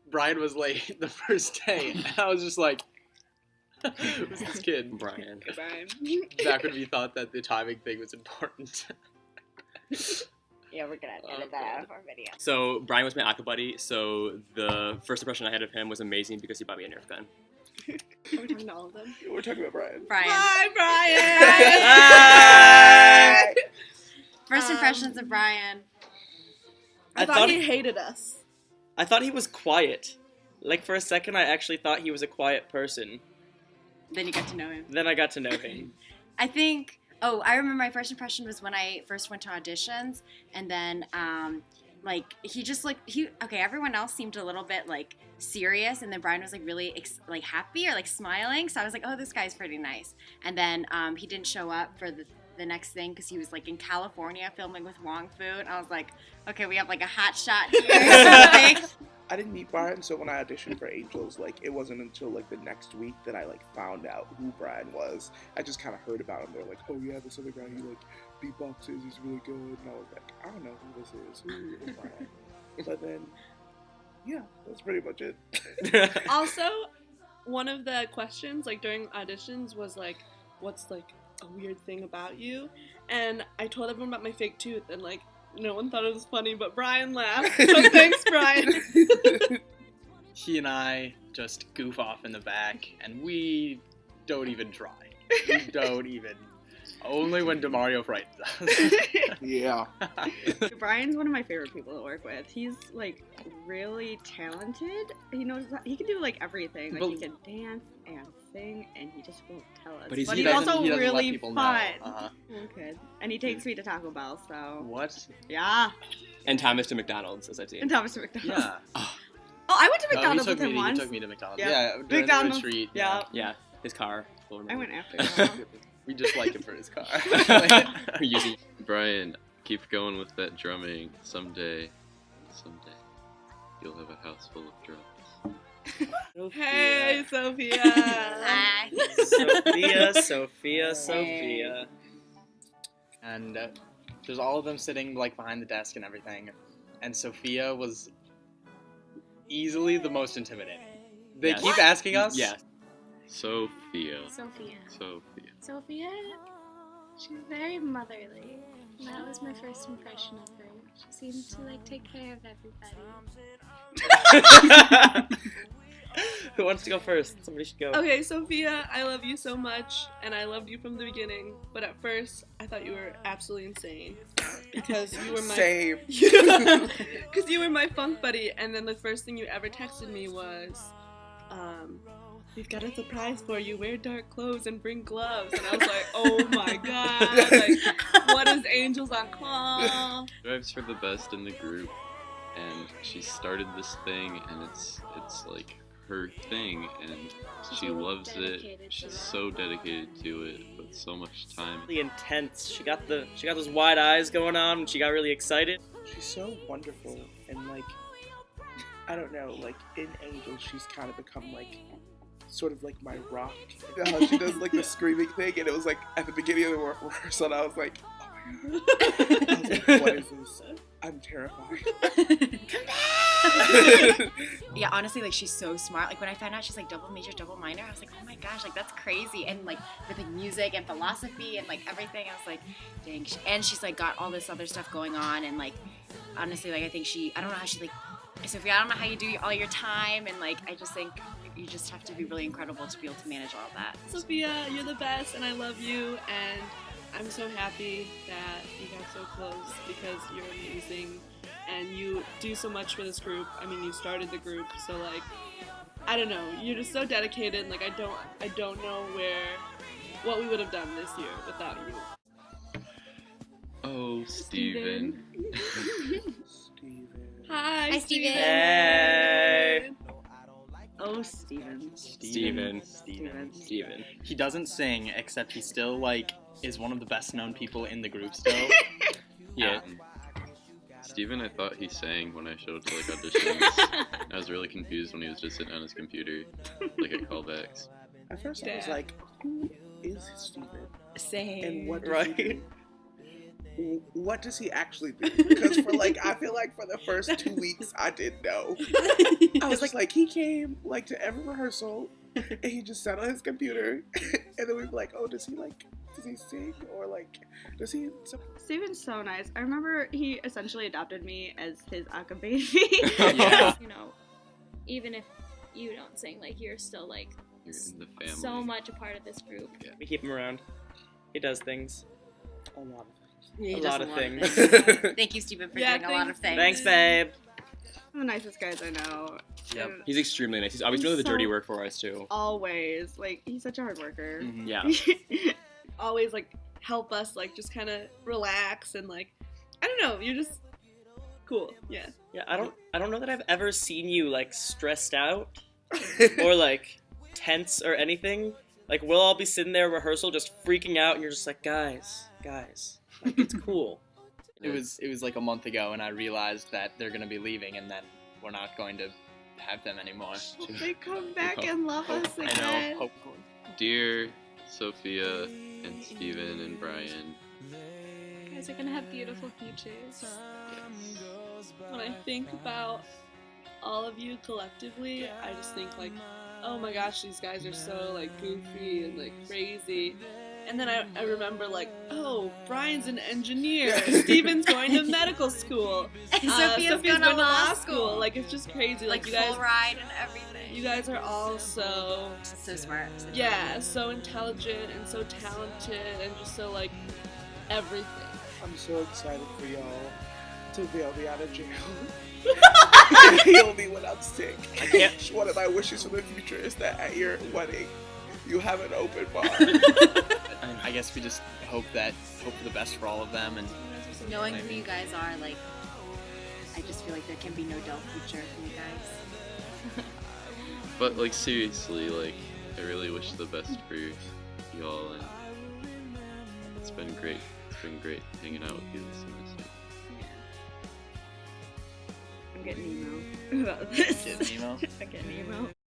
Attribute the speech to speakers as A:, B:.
A: Brian was late the first day, and I was just like, who's this kid?
B: Brian.
A: Back when we thought that the timing thing was important.
C: Yeah, we're gonna edit that out of our video.
B: So Brian was my aqua buddy, so the first impression I had of him was amazing because he bought me a Nerf gun.
C: Are we talking to all of them?
D: We're talking about Brian.
C: Hi, Brian! First impressions of Brian.
E: I thought he hated us.
B: I thought he was quiet. Like, for a second, I actually thought he was a quiet person.
C: Then you got to know him.
B: Then I got to know him.
C: I think... Oh, I remember my first impression was when I first went to auditions, and then, he just, okay, everyone else seemed a little bit, serious, and then Brian was, really, happy or, smiling, so I was like, oh, this guy's pretty nice. And then he didn't show up for the next thing because he was, in California filming with Wong Fu, and I was like, okay, we have, a hot shot here.
D: I didn't meet Brian, so when I auditioned for Angels, it wasn't until, the next week that I, found out who Brian was. I just kind of heard about him. They're like, oh, yeah, this other guy, he, beatboxes, he's really good. And I was like, I don't know who this is. Who is Brian? But then, yeah, that's pretty much it.
E: Also, one of the questions, during auditions was, what's, a weird thing about you? And I told everyone about my fake tooth, and, no one thought it was funny, but Brian laughed. So thanks, Brian.
A: He and I just goof off in the back, and we don't even try. We don't even. Only when DeMario frightens us.
D: Yeah.
C: Brian's one of my favorite people to work with. He's, really talented. He knows, he can do, everything. He can dance and sing, and he just won't tell us.
B: But he's
C: also
A: he doesn't let
C: really
A: people
C: fun.
A: know. Uh-huh.
C: Okay. And he takes me to Taco Bell, so.
A: What?
C: Yeah.
B: And Thomas to McDonald's, as I've seen.
C: And Thomas to McDonald's.
A: Yeah.
C: Oh, I went to McDonald's with him
A: He
C: once.
A: took me to McDonald's.
C: Yeah.
A: During
C: McDonald's.
A: the retreat.
C: Yeah.
B: Yeah, his car.
C: I went after him.
A: We just like him for his car.
B: We're using.
F: Brian, keep going with that drumming. Someday, you'll have a house full of drums.
E: Hey, Sophia.
C: Hi.
B: Sophia.
A: And there's all of them sitting behind the desk and everything. And Sophia was easily the most intimidating. They
B: Yes.
A: keep asking us.
B: Yeah.
F: Sophia.
G: Sophia, she's very motherly. That was my first impression of her. She seemed to take care of everybody.
B: Who wants to go first? Somebody should go.
E: Okay, Sophia, I love you so much, and I loved you from the beginning. But at first, I thought you were absolutely insane because you were my
D: Same.
E: because you were my funk buddy. And then the first thing you ever texted me was, "We've got a surprise for you. Wear dark clothes and bring gloves." And I was like, "Oh my god! What is Angels on Call?"
F: Drives for the best in the group, and she started this thing, and it's her thing, and she loves it. She's so dedicated to it, but so much time.
B: Really intense. She got those wide eyes going on, and she got really excited.
D: She's so wonderful, and I don't know, in Angels, she's kind of become sort of my rock. You know how she does the screaming thing, and it was at the beginning of the rehearsal, and I was like, oh my god. I was like, what is this? I'm terrified.
C: Come back! Yeah, honestly, she's so smart. When I found out she's double major, double minor, I was like, oh my gosh, that's crazy. And with music and philosophy and everything, I was like, dang. And she's got all this other stuff going on, and honestly, I think I don't know how she Sophia, I don't know how you do all your time, and I just think you just have to be really incredible to be able to manage all of that.
E: Sophia, you're the best, and I love you, and I'm so happy that you got so close because you're amazing, and you do so much for this group. I mean, you started the group, so I don't know, you're just so dedicated. I don't know what we would have done this year without you.
F: Oh, Steven.
E: Hi,
G: Steven.
B: Hey.
C: Oh, Steven.
A: He doesn't sing, except he still is one of the best known people in the group still.
B: Yeah.
F: Steven, I thought he sang when I showed up to auditions. I was really confused when he was just sitting on his computer, at callbacks.
D: At first I was like, who is Steven?
C: Same.
D: And what does
B: Right.
D: he do? what does he actually do? Because for like, I feel like for the first 2 weeks, I didn't know. I was like he came like to every rehearsal, and he just sat on his computer, and then we'd be like, oh, does he sing or like, does he?
H: Steven's so nice. I remember he essentially adopted me as his Aka baby.
A: Yeah.
G: You know, even if you don't sing, like you're still like
F: You're in the family.
G: so much a part of this group.
F: Yeah.
B: We keep him around. He does things.
D: A lot of
C: He
B: A
C: does
B: lot of things.
C: Thank you, Stephen, for
E: Yeah,
C: doing a lot of things.
B: Thanks, babe.
H: One of the nicest guys I know.
I: Yep.
H: And
I: He's extremely nice. He's always doing the
H: So-
I: dirty work for us too.
H: always, like, he's such a hard worker.
A: Mhm.
I: Yeah.
E: Always like help us like just kind of relax and like I don't know. You're just cool. Yeah.
B: Yeah, I don't know that I've ever seen you like stressed out or like tense or anything. Like we'll all be sitting there rehearsal just freaking out and you're just like, guys, like, it's cool.
A: It was like a month ago, and I realized that they're gonna be leaving, and then we're not going to have them anymore.
H: Hope they come back
F: Hope-
H: and love us
A: I
H: again.
A: know. Hopefully.
F: Dear Sophia and Steven and Brian,
G: You guys are gonna have beautiful futures.
E: When I think about all of you collectively, I just think like, oh my gosh, these guys are so like goofy and like crazy. And then I remember like, oh, Brian's an engineer, Steven's going to medical school,
C: Sophia's going to law school.
E: Like it's just crazy.
C: Like
E: you
C: full
E: guys,
C: ride and everything.
E: you guys are all so
C: So smart. So
E: yeah, so intelligent and so talented and just so like everything.
D: I'm so excited for y'all to be out of jail. Heal me when I'm sick.
B: I can't.
D: One of my wishes for the future is that at your wedding, you have an open bar.
A: And I guess we just hope for the best for all of them, and
C: knowing who you guys are, like, I just feel like there can be no dull future for you guys.
F: but like seriously, like I really wish the best for y'all, and it's been great. It's been great hanging out with you this semester.
H: I'm getting emo about this.
A: get emo.
H: I'm getting emo.